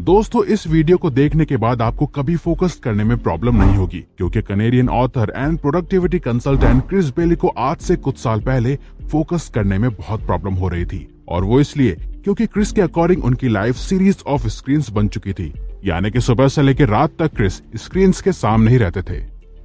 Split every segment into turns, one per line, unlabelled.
दोस्तों, इस वीडियो को देखने के बाद आपको कभी फोकस करने में प्रॉब्लम नहीं होगी, क्योंकि Canadian author and productivity consultant Chris Bailey को आज से कुछ साल पहले फोकस करने में बहुत प्रॉब्लम हो रही थी। और वो इसलिए क्योंकि क्रिस के अकॉर्डिंग उनकी लाइफ सीरीज ऑफ स्क्रीन्स बन चुकी थी, यानी कि सुबह से लेकर रात तक क्रिस स्क्रीन्स के सामने ही रहते थे।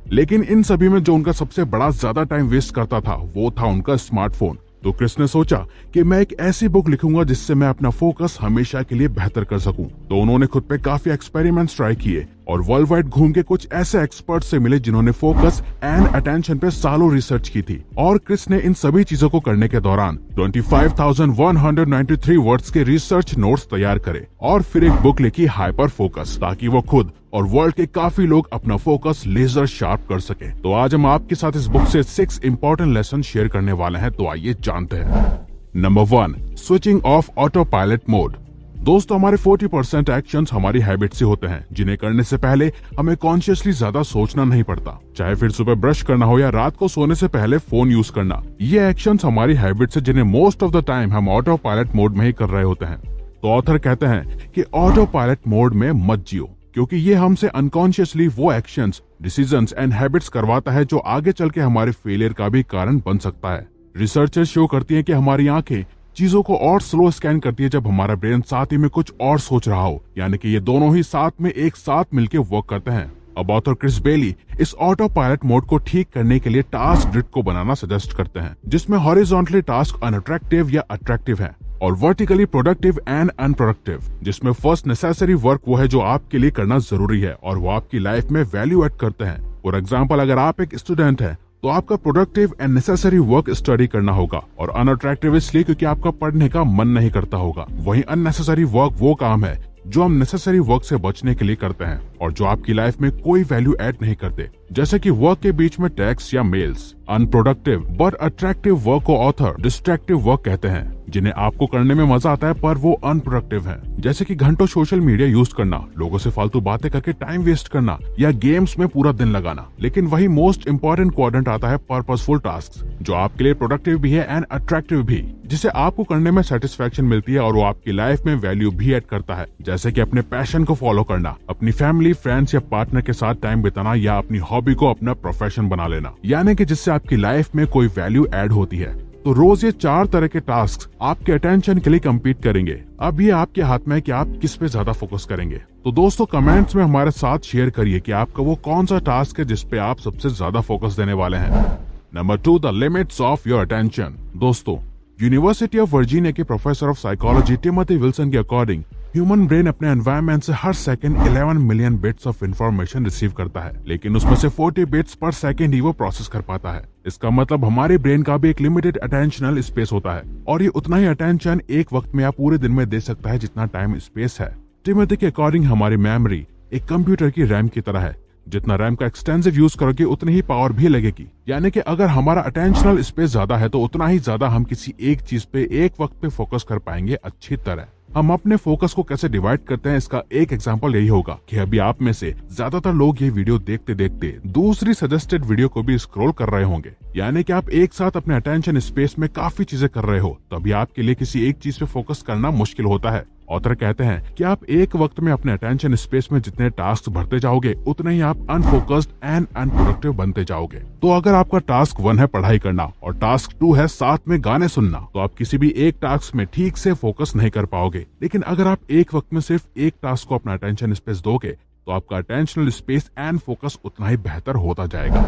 लेकिन इन सभी में जो उनका सबसे बड़ा ज्यादा टाइम वेस्ट करता था वो था उनका स्मार्टफोन। तो क्रिस ने सोचा कि मैं एक ऐसी बुक लिखूंगा जिससे मैं अपना फोकस हमेशा के लिए बेहतर कर सकूं। तो उन्होंने खुद पे काफी एक्सपेरिमेंट्स ट्राई किए और वर्ल्ड वाइड घूम के कुछ ऐसे एक्सपर्ट से मिले जिन्होंने फोकस एंड अटेंशन पे सालों रिसर्च की थी। और क्रिस ने इन सभी चीजों को करने के दौरान 25,193 वर्ड्स के रिसर्च नोट्स तैयार करे और फिर एक बुक लिखी हाइपर फोकस, ताकि वो खुद और वर्ल्ड के काफी लोग अपना फोकस लेजर शार्प कर सके। तो आज हम आपके साथ इस बुक से 6 इंपॉर्टेंट लेसन शेयर करने वाले हैं, तो आइए जानते हैं। Number 1, switching off auto pilot mode. दोस्तों, हमारे 40% एक्शंस हमारी हैबिट से होते हैं, जिन्हें करने से पहले हमें कॉन्शियसली ज्यादा सोचना नहीं पड़ता। चाहे फिर सुबह ब्रश करना हो या रात को सोने से पहले फोन यूज करना, ये एक्शंस हमारी हैबिट से जिन्हें मोस्ट ऑफ द टाइम हम ऑटो पायलट मोड में ही कर रहे होते हैं। तो ऑथर कहते हैं कि ऑटो पायलट मोड में मत जियो, क्योंकि ये हमसे अनकॉन्शियसली वो एक्शंस, डिसीजंस एंड हैबिट्स करवाता है जो आगे चल के हमारे फेलियर का भी कारण बन सकता है। रिसर्चर्स शो करती हैं कि हमारी आंखें चीजों को और स्लो स्कैन करती है जब हमारा ब्रेन साथ ही में कुछ और सोच रहा हो, यानी कि ये दोनों ही साथ में एक साथ मिलकर वर्क करते हैं। अब ऑथर क्रिस बेली इस ऑटो पायलट मोड को ठीक करने के लिए टास्क ग्रिड को बनाना सजेस्ट करते हैं, जिसमें हॉरिजॉन्टली टास्क अनअट्रैक्टिव या अट्रैक्टिव है और वर्टिकली प्रोडक्टिव एंड अनप्रोडक्टिव, जिसमें फर्स्ट नेसेसरी वर्क वो है जो आपके लिए करना जरूरी है और वो आपकी लाइफ में वैल्यू एड करते हैं। फॉर एग्जाम्पल, अगर आप एक स्टूडेंट हैं तो आपका productive and necessary work study करना होगा, और अनअट्रैक्टिव इसलिए क्योंकि आपका पढ़ने का मन नहीं करता होगा। वहीं अननेसेसरी वर्क वो काम है जो हम नेसेसरी वर्क से बचने के लिए करते हैं और जो आपकी लाइफ में कोई वैल्यू ऐड नहीं करते, जैसे कि वर्क के बीच में टेक्स्ट या mails. Unproductive but attractive work को ऑथर डिस्ट्रैक्टिव वर्क कहते हैं, जिन्हें आपको करने में मजा आता है पर वो अनप्रोडक्टिव है, जैसे कि घंटों सोशल मीडिया यूज करना, लोगों से फालतू बातें करके टाइम वेस्ट करना या गेम्स में पूरा दिन लगाना। लेकिन वही मोस्ट इंपॉर्टेंट क्वाड्रेंट आता है पर्पसफुल टास्क, जो आपके लिए प्रोडक्टिव भी है एंड अट्रैक्टिव भी, जिसे आपको करने में सेटिस्फेक्शन मिलती है और वो आपकी लाइफ में वैल्यू भी ऐड करता है, जैसे कि अपने पैशन को फॉलो करना, अपनी फैमिली, फ्रेंड्स या पार्टनर के साथ टाइम बिताना या अपनी हॉबी को अपना प्रोफेशन बना लेना, यानी कि जिससे आपकी लाइफ में कोई वैल्यू ऐड होती है। तो रोज ये 4 तरह के टास्क आपके अटेंशन के लिए कम्पीट करेंगे। अब ये आपके हाथ में है कि आप किस पे ज्यादा फोकस करेंगे। तो दोस्तों, कमेंट्स में हमारे साथ शेयर करिए कि आपका वो कौन सा टास्क है जिस पे आप सबसे ज्यादा फोकस देने वाले हैं। Number 2, the limits of your attention. दोस्तों, यूनिवर्सिटी ऑफ वर्जीनिया के professor of psychology Timothy Wilson के अकॉर्डिंग ह्यूमन ब्रेन अपने एनवायरनमेंट से हर second 11 million bits of information receive करता है, लेकिन उसमें से 40 बिट्स पर सेकंड ही वो प्रोसेस कर पाता है। इसका मतलब हमारे ब्रेन का भी एक लिमिटेड अटेंशनल स्पेस होता है और ये उतना ही अटेंशन एक वक्त में या पूरे दिन में दे सकता है जितना टाइम स्पेस है। टिमोथी के अकॉर्डिंग हमारी मेमोरी एक कंप्यूटर की रैम की तरह है। जितना रैम का एक्सटेंसिव यूज करोगे उतनी ही पावर भी लगेगी, यानी कि अगर हमारा अटेंशनल स्पेस ज्यादा है तो उतना ही ज्यादा हम किसी एक चीज पे एक वक्त पे फोकस कर पाएंगे अच्छी तरह। हम अपने फोकस को कैसे डिवाइड करते हैं, इसका एक एग्जांपल यही होगा कि अभी आप में से ज्यादातर लोग ये वीडियो देखते देखते दूसरी सजेस्टेड वीडियो को भी स्क्रॉल कर रहे होंगे, यानी कि आप एक साथ अपने अटेंशन स्पेस में काफी चीजें कर रहे हो, तभी आपके लिए किसी एक चीज पे फोकस करना मुश्किल होता है। ऑथर कहते हैं कि आप एक वक्त में अपने अटेंशन स्पेस में जितने टास्क भरते जाओगे उतने ही आप अनफोकस्ड एंड अनप्रोडक्टिव बनते जाओगे। तो अगर आपका टास्क 1 है पढ़ाई करना और टास्क 2 है साथ में गाने सुनना, तो आप किसी भी एक टास्क में ठीक से फोकस नहीं कर पाओगे। लेकिन अगर आप एक वक्त में सिर्फ एक टास्क को अपना अटेंशन स्पेस दोगे तो आपका अटेंशनल स्पेस एंड फोकस उतना ही बेहतर होता जाएगा।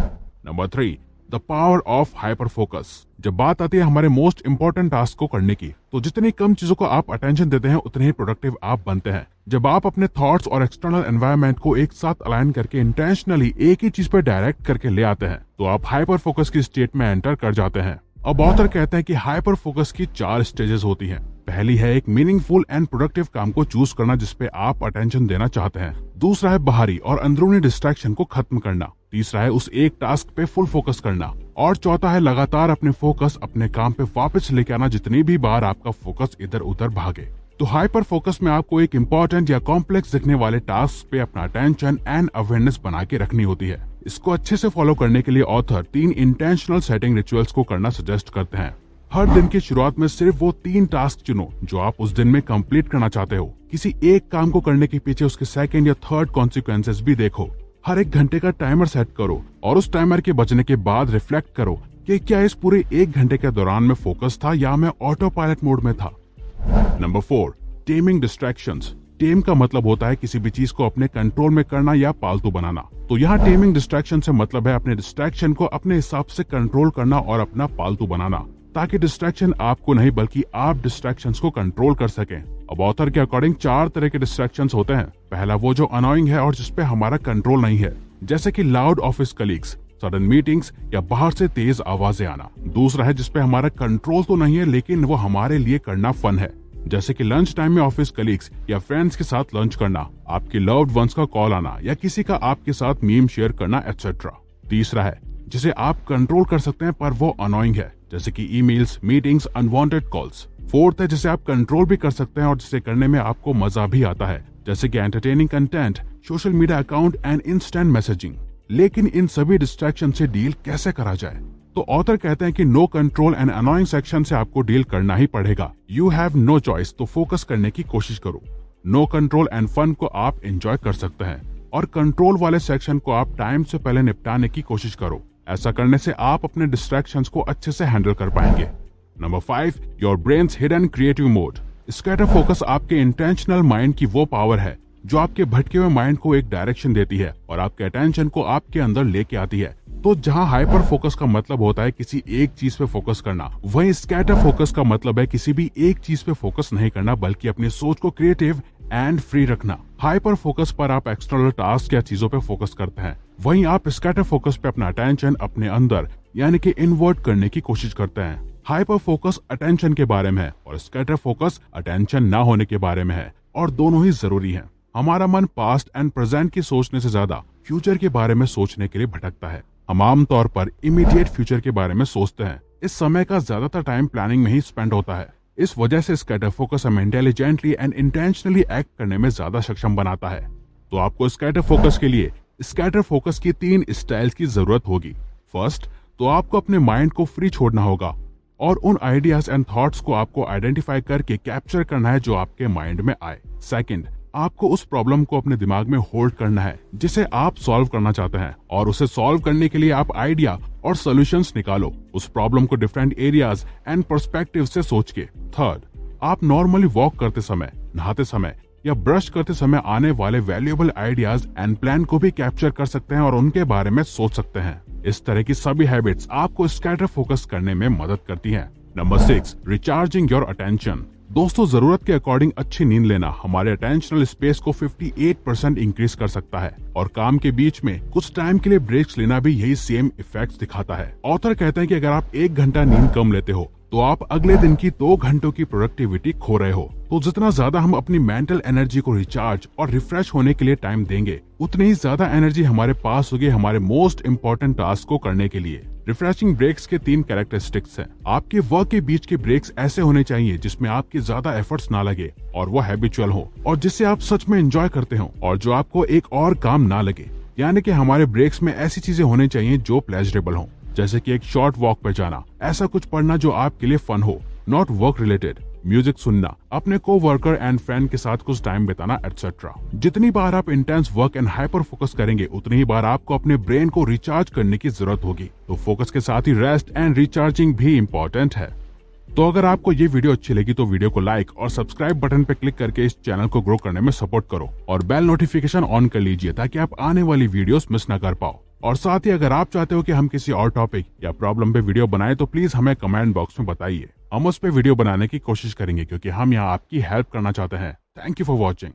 Number 3, the power of hyper focus. जब बात आती है हमारे मोस्ट इंपॉर्टेंट टास्क को करने की, तो जितनी कम चीजों को आप अटेंशन देते हैं उतने ही प्रोडक्टिव आप बनते हैं। जब आप अपने थॉट्स और एक्सटर्नल एनवायरनमेंट को एक साथ अलाइन करके इंटेंशनली एक ही चीज पर डायरेक्ट करके ले आते हैं, तो आप हाइपर फोकस की स्टेट में एंटर कर जाते हैं। अब ऑथर कहते हैं कि हाइपर फोकस की 4 स्टेजेस होती हैं। पहली है एक मीनिंगफुल एंड प्रोडक्टिव काम को चूज करना जिसपे आप अटेंशन देना चाहते हैं। दूसरा है बाहरी और अंदरूनी डिस्ट्रैक्शन को खत्म करना। तीसरा है उस एक टास्क पे फुल फोकस करना, और चौथा है लगातार अपने फोकस अपने काम पे वापस लेके आना जितनी भी बार आपका फोकस इधर उधर भागे। तो हाइपर फोकस में आपको एक इम्पोर्टेंट या कॉम्प्लेक्स दिखने वाले टास्क पे अपना अटेंशन एंड अवेयरनेस बना के रखनी होती है। इसको अच्छे से फॉलो करने के लिए ऑथर 3 इंटेंशनल सेटिंग रिचुअल्स को करना सजेस्ट करते हैं। हर दिन की शुरुआत में सिर्फ वो 3 टास्क चुनो जो आप उस दिन में कंप्लीट करना चाहते हो। किसी एक काम को करने के पीछे उसके सेकंड या थर्ड कॉन्सिक्वेंसेस भी देखो। हर 1 घंटे का टाइमर सेट करो और उस टाइमर के बजने के बाद रिफ्लेक्ट करो कि क्या इस पूरे 1 घंटे के दौरान मैं फोकस था या मैं ऑटो पायलट मोड में था। Number 4, taming distractions. टेम का मतलब होता है किसी भी चीज को अपने कंट्रोल में करना या पालतू बनाना। तो यहाँ टेमिंग डिस्ट्रैक्शन से मतलब है अपने डिस्ट्रैक्शन को अपने हिसाब से कंट्रोल करना और अपना पालतू बनाना, ताकि डिस्ट्रैक्शन आपको नहीं बल्कि आप डिस्ट्रैक्शंस को कंट्रोल कर सकें। अब ऑथर के अकॉर्डिंग 4 तरह के डिस्ट्रैक्शंस होते हैं। पहला वो जो अनोइंग है और जिसपे हमारा कंट्रोल नहीं है, जैसे कि loud office colleagues, sudden meetings या बाहर से तेज आवाजें आना। दूसरा है जिसपे हमारा कंट्रोल तो नहीं है लेकिन वो हमारे लिए करना फन है, जैसे कि लंच टाइम में ऑफिस कलीग्स या फ्रेंड्स के साथ लंच करना, आपके लव्ड वंस का कॉल आना या किसी का आपके साथ मीम शेयर करना एटसेट्रा। तीसरा है जिसे आप कंट्रोल कर सकते हैं पर वो अनोइंग है, जैसे कि emails, meetings, unwanted calls. Fourth है जिसे आप कंट्रोल भी कर सकते हैं और जिसे करने में आपको मजा भी आता है, जैसे कि entertaining content, social media account and instant messaging. लेकिन इन सभी डिस्ट्रैक्शन से डील कैसे करा जाए? तो ऑथर कहते हैं कि no control and annoying section से आपको डील करना ही पड़ेगा। यू हैव नो चॉइस, तो फोकस करने की कोशिश करो। नो कंट्रोल एंड फन को आप एंजॉय कर सकते हैं और कंट्रोल वाले सेक्शन को आप टाइम से पहले निपटाने की कोशिश करो। ऐसा करने से आप अपने डिस्ट्रैक्शंस को अच्छे से हैंडल कर पाएंगे। Number 5, your brains hidden creative mode. Scatter focus आपके इंटेंशनल माइंड की वो पावर है जो आपके भटके हुए माइंड को एक डायरेक्शन देती है और आपके अटेंशन को आपके अंदर लेके आती है। तो जहां हाइपर फोकस का मतलब होता है किसी एक चीज पे फोकस करना, वहीं स्कैटर फोकस का मतलब है किसी भी एक चीज पे फोकस नहीं करना बल्कि अपनी सोच को क्रिएटिव एंड फ्री रखना। हाइपर फोकस पर आप एक्सटर्नल टास्क या चीजों पे फोकस करते हैं, वहीं आप स्कैटर फोकस पे अपना अटेंशन अपने अंदर यानी कि इनवर्ट करने की कोशिश करते हैं। हाइपर फोकस अटेंशन के बारे में है और स्कैटर फोकस अटेंशन ना होने के बारे में है, और दोनों ही जरूरी है। हमारा मन पास्ट एंड प्रेजेंट की सोचने से ज्यादा फ्यूचर के बारे में सोचने के लिए भटकता है। हम आमतौर पर इमीडिएट फ्यूचर के बारे में सोचते हैं। इस समय का ज्यादातर टाइम प्लानिंग में ही स्पेंड होता है। इस वजह से स्कैटर फोकस हमें इंटेलिजेंटली एंड इंटेंशनली एक्ट करने में ज्यादा सक्षम बनाता है। तो आपको स्कैटर फोकस के लिए स्कैटर फोकस की 3 स्टाइल्स की जरूरत होगी। फर्स्ट, तो आपको अपने माइंड को फ्री छोड़ना होगा और उन आइडियाज एंड थॉट्स को आपको आइडेंटिफाई करके कैप्चर करना है जो आपके माइंड में आए। सेकंड, आपको उस प्रॉब्लम को अपने दिमाग में होल्ड करना है जिसे आप सॉल्व करना चाहते हैं, और उसे सॉल्व करने के लिए आप आइडिया और सॉल्यूशंस निकालो उस प्रॉब्लम को डिफरेंट एरियाज एंड पर्सपेक्टिव से सोच के। थर्ड, आप नॉर्मली वॉक करते समय, नहाते समय या ब्रश करते समय आने वाले वैल्यूएबल आइडियाज एंड प्लान को भी कैप्चर कर सकते हैं और उनके बारे में सोच सकते हैं। इस तरह की सभी हैबिट्स आपको स्कैटर फोकस करने में मदद करती हैं। Number 6, recharging your attention. दोस्तों, जरूरत के अकॉर्डिंग अच्छी नींद लेना हमारे अटेंशनल स्पेस को 58% इंक्रीज कर सकता है, और काम के बीच में कुछ टाइम के लिए ब्रेक्स लेना भी यही सेम इफेक्ट्स दिखाता है। ऑथर कहते हैं कि अगर आप 1 घंटा नींद कम लेते हो तो आप अगले दिन की 2 घंटों की प्रोडक्टिविटी खो रहे हो। तो जितना ज्यादा हम अपनी मेंटल एनर्जी को रिचार्ज और रिफ्रेश होने के लिए टाइम देंगे, उतनी ही ज्यादा एनर्जी हमारे पास होगी हमारे मोस्ट इम्पोर्टेंट टास्क को करने के लिए। रिफ्रेशिंग ब्रेक्स के 3 कैरेक्टरिस्टिक्स हैं। आपके वर्क के बीच के ब्रेक्स ऐसे होने चाहिए जिसमें आपके ज्यादा एफर्ट्स ना लगे और वो हैबिचुअल हो और जिससे आप सच में एंजॉय करते हो और जो आपको एक और काम ना लगे। यानी कि हमारे ब्रेक्स में ऐसी चीजें होनी चाहिए जो प्लेजरेबल हो, जैसे कि एक शॉर्ट वॉक पर जाना, ऐसा कुछ पढ़ना जो आपके लिए फन हो, नॉट वर्क रिलेटेड, म्यूजिक सुनना, अपने को वर्कर एंड फ्रेंड के साथ कुछ टाइम बिताना एटसेट्रा। जितनी बार आप intense work and hyper focus करेंगे उतनी ही बार आपको अपने ब्रेन को रिचार्ज करने की जरूरत होगी। तो फोकस के साथ ही रेस्ट एंड रिचार्जिंग भी इम्पोर्टेंट है। तो अगर आपको ये वीडियो अच्छी लगी तो वीडियो को लाइक और सब्सक्राइब बटन पर क्लिक करके इस चैनल को ग्रो करने में सपोर्ट करो और बेल नोटिफिकेशन ऑन कर लीजिए ताकि आप आने वाली वीडियोस मिस ना कर पाओ। और साथ ही अगर आप चाहते हो कि हम किसी और टॉपिक या प्रॉब्लम पे वीडियो बनाएं तो प्लीज हमें कमेंट बॉक्स में बताइए। हम उस पे वीडियो बनाने की कोशिश करेंगे क्योंकि हम यहाँ आपकी हेल्प करना चाहते हैं। Thank you for watching.